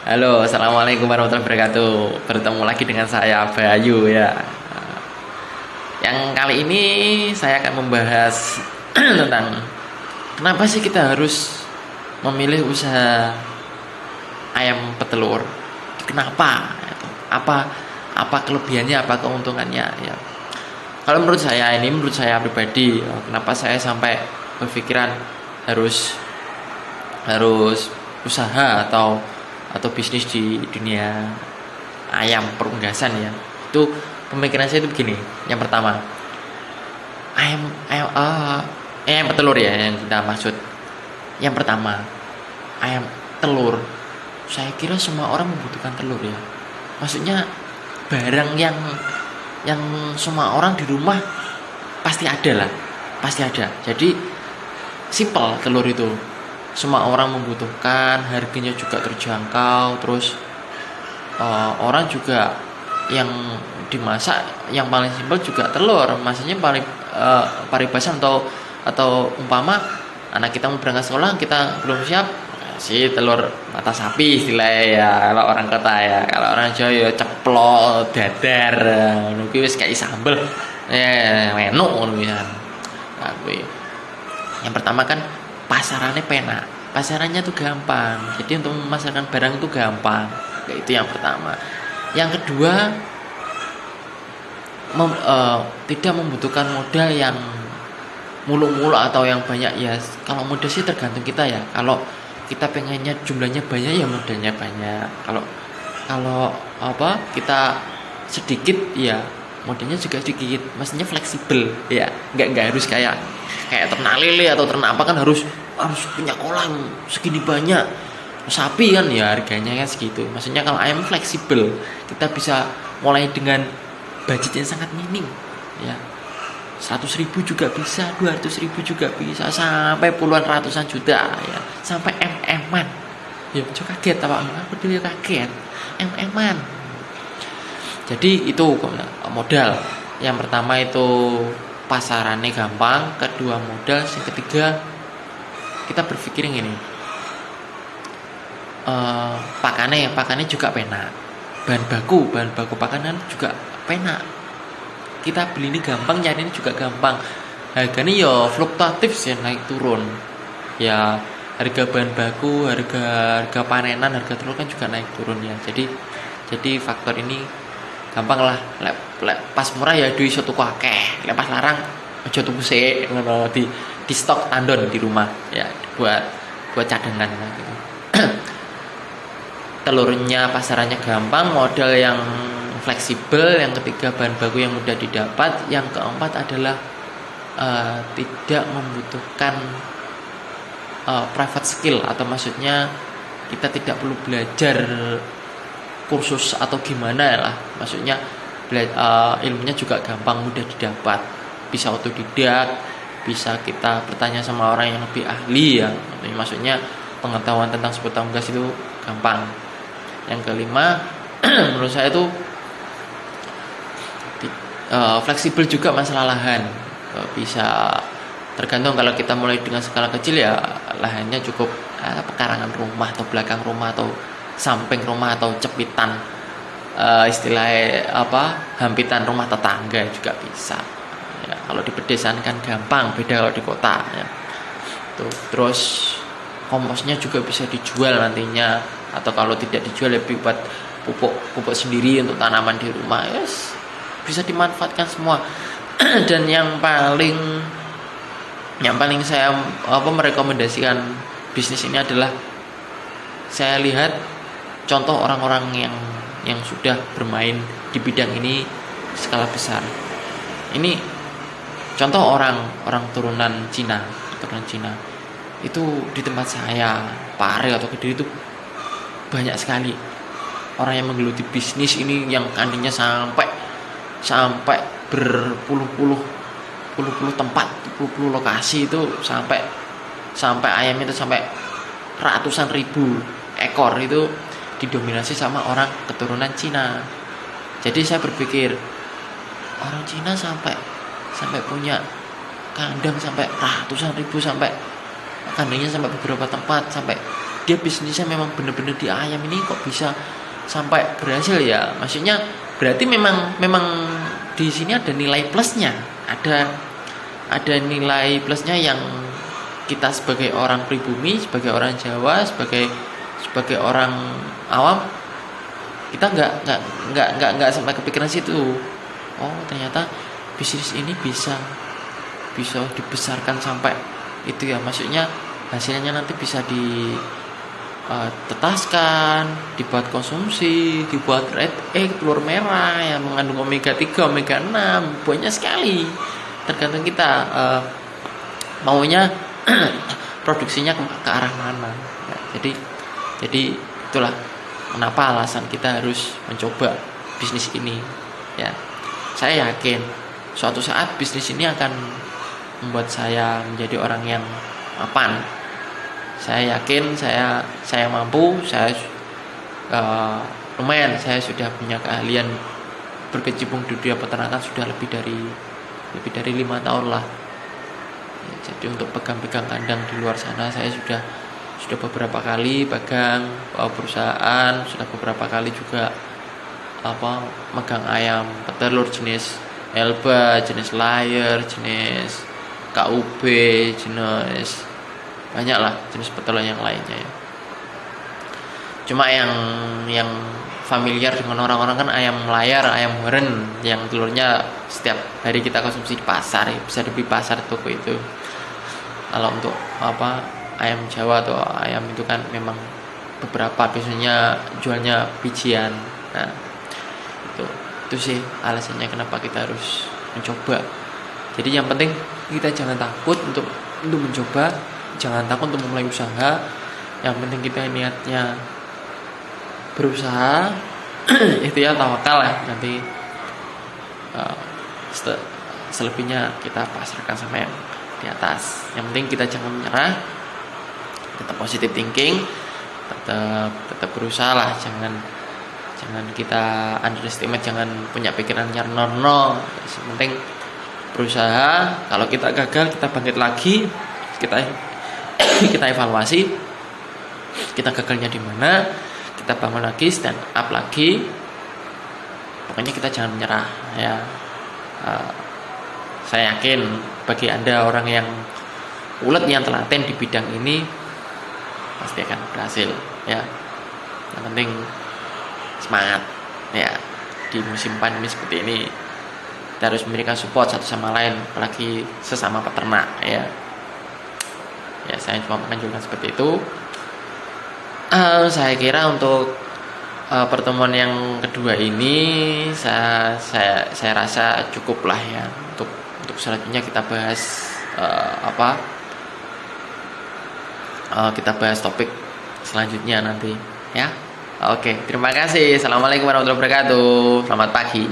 Halo, assalamualaikum warahmatullahi wabarakatuh. Bertemu lagi dengan saya Bayu ya. Yang kali ini saya akan membahas tentang kenapa sih kita harus memilih usaha ayam petelur. Kenapa? Apa apa kelebihannya, apa keuntungannya ya. Kalau menurut saya pribadi, kenapa saya sampai berpikiran harus harus usaha atau bisnis di dunia ayam perunggasan ya. Itu pemikiran saya itu begini. Yang pertama, ayam ayam ayam petelur ya yang kita maksud. Yang pertama, ayam telur. Saya kira semua orang membutuhkan telur ya. Maksudnya barang yang semua orang di rumah pasti ada lah, pasti ada. Jadi simple telur itu. Semua orang membutuhkan, harganya juga terjangkau, terus orang juga yang dimasak yang paling simpel juga telur, maksudnya paling paribasan atau umpama anak kita mau berangkat sekolah kita belum siap si telur mata sapi istilahnya ya kalau orang kota ya, kalau orang Jawa ya ceplok dadar nuki wis kayak sambel menuk ngono ya. Nah, yang pertama kan pasarannya penak, pasarannya tuh gampang, jadi untuk memasarkan barang itu gampang. Itu yang pertama. Yang kedua, tidak membutuhkan modal yang mulu-mulu atau yang banyak ya. Kalau modal sih tergantung kita ya. Kalau kita pengennya jumlahnya banyak ya modalnya banyak. Kalau kita sedikit ya modalnya juga sedikit. Maksudnya fleksibel ya. Nggak harus kayak ternak lele atau ternak apa kan harus punya kolam segini banyak. Sapi kan ya harganya kan segitu. Maksudnya kalau ayam fleksibel, kita bisa mulai dengan budget yang sangat minim ya. 100.000 juga bisa, 200.000 juga bisa, sampai puluhan ratusan juta ya, sampai MM-an ya. Juga kaget aku dulu kaget MM-an. Jadi itu modal. Yang pertama itu pasarannya gampang, kedua modal, yang ketiga kita berpikir ini pakannya juga penak, bahan baku pakanan juga penak, kita beli ini gampang, nyari ini juga gampang, harganya ya fluktuatif sih, naik turun ya, harga bahan baku, harga panenan, harga telur kan juga naik turun ya. Jadi faktor ini gampang lah, pas murah ya duit satu akeh, pas larang aja tuku sik ngono, di stok tandon di rumah ya, buat cadangan gitu. Telurnya pasarannya gampang, modal yang fleksibel, yang ketiga bahan baku yang mudah didapat, yang keempat adalah tidak membutuhkan private skill, atau maksudnya kita tidak perlu belajar kursus atau gimana lah, maksudnya ilmunya juga gampang, mudah didapat, bisa otodidak, bisa kita bertanya sama orang yang lebih ahli ya, maksudnya pengetahuan tentang seputar gas itu gampang. Yang kelima menurut saya itu fleksibel juga masalah lahan, bisa tergantung. Kalau kita mulai dengan skala kecil ya lahannya cukup pekarangan rumah atau belakang rumah atau samping rumah atau cepitan, istilahnya hampitan rumah tetangga juga bisa ya. Kalau di pedesaan kan gampang, beda kalau di kota ya. Terus komposnya juga bisa dijual nantinya, atau kalau tidak dijual lebih buat pupuk sendiri untuk tanaman di rumah, yes, bisa dimanfaatkan semua. Dan yang paling saya merekomendasikan bisnis ini adalah, saya lihat contoh orang-orang yang sudah bermain di bidang ini skala besar. Ini contoh orang turunan Cina itu di tempat saya, Pare atau Kediri itu banyak sekali orang yang menggeluti bisnis ini, yang kandinya sampai berpuluh-puluh tempat, puluh lokasi itu, sampai ayam itu sampai ratusan ribu ekor itu didominasi sama orang keturunan Cina. Jadi saya berpikir orang Cina sampai punya kandang sampai ratusan ribu, sampai kandangnya sampai beberapa tempat, sampai dia bisnisnya memang benar-benar di ayam ini kok bisa sampai berhasil ya, maksudnya berarti memang di sini ada nilai plusnya, ada nilai plusnya yang kita sebagai orang pribumi, sebagai orang Jawa, sebagai orang awam, kita nggak sampai kepikiran situ. Oh ternyata bisnis ini bisa dibesarkan sampai itu ya, maksudnya hasilnya nanti bisa ditetaskan, dibuat konsumsi, dibuat red egg, telur merah yang mengandung omega 3, omega 6, banyak sekali. Tergantung kita maunya produksinya ke arah mana ya, jadi itulah kenapa alasan kita harus mencoba bisnis ini ya. Saya yakin suatu saat bisnis ini akan membuat saya menjadi orang yang mapan. Saya yakin saya mampu, lumayan, saya sudah punya keahlian berkecimpung di dunia peternakan sudah lebih dari 5 tahun lah. Ya, jadi untuk pegang-pegang kandang di luar sana saya sudah beberapa kali pegang perusahaan, sudah beberapa kali juga megang ayam petelur jenis Elba, jenis Layer, jenis KUB, jenis banyak lah jenis petelur yang lainnya ya. Cuma yang familiar dengan orang-orang kan ayam layar, ayam meren yang telurnya setiap hari kita konsumsi di pasar ya, bisa dibeli pasar toko itu. Kalau untuk ayam Jawa atau ayam itu kan memang beberapa biasanya jualnya bijian. Nah itu sih alasannya kenapa kita harus mencoba. Jadi yang penting kita jangan takut untuk mencoba, jangan takut untuk memulai usaha. Yang penting kita niatnya berusaha, ikhtiar tawakal ya, nanti selebihnya kita pasrahkan sama yang di atas. Yang penting kita jangan menyerah, tetap positive thinking, tetap berusaha lah, jangan kita underestimate, jangan punya pikiran nol. Yang penting berusaha. Kalau kita gagal, kita bangkit lagi, kita evaluasi kita gagalnya di mana, kita bangun lagi, stand up lagi. Pokoknya kita jangan menyerah ya. Saya yakin bagi Anda orang yang ulet, yang telaten di bidang ini, pasti akan berhasil ya. Yang penting semangat ya. Di musim pandemi seperti ini kita harus memberikan support satu sama lain, apalagi sesama peternak ya. Ya saya cuma menganjurkan seperti itu. Saya kira untuk pertemuan yang kedua ini saya rasa cukup lah ya. Untuk selanjutnya kita bahas kita bahas topik selanjutnya nanti ya. Oke, terima kasih. Assalamualaikum warahmatullahi wabarakatuh. Selamat pagi.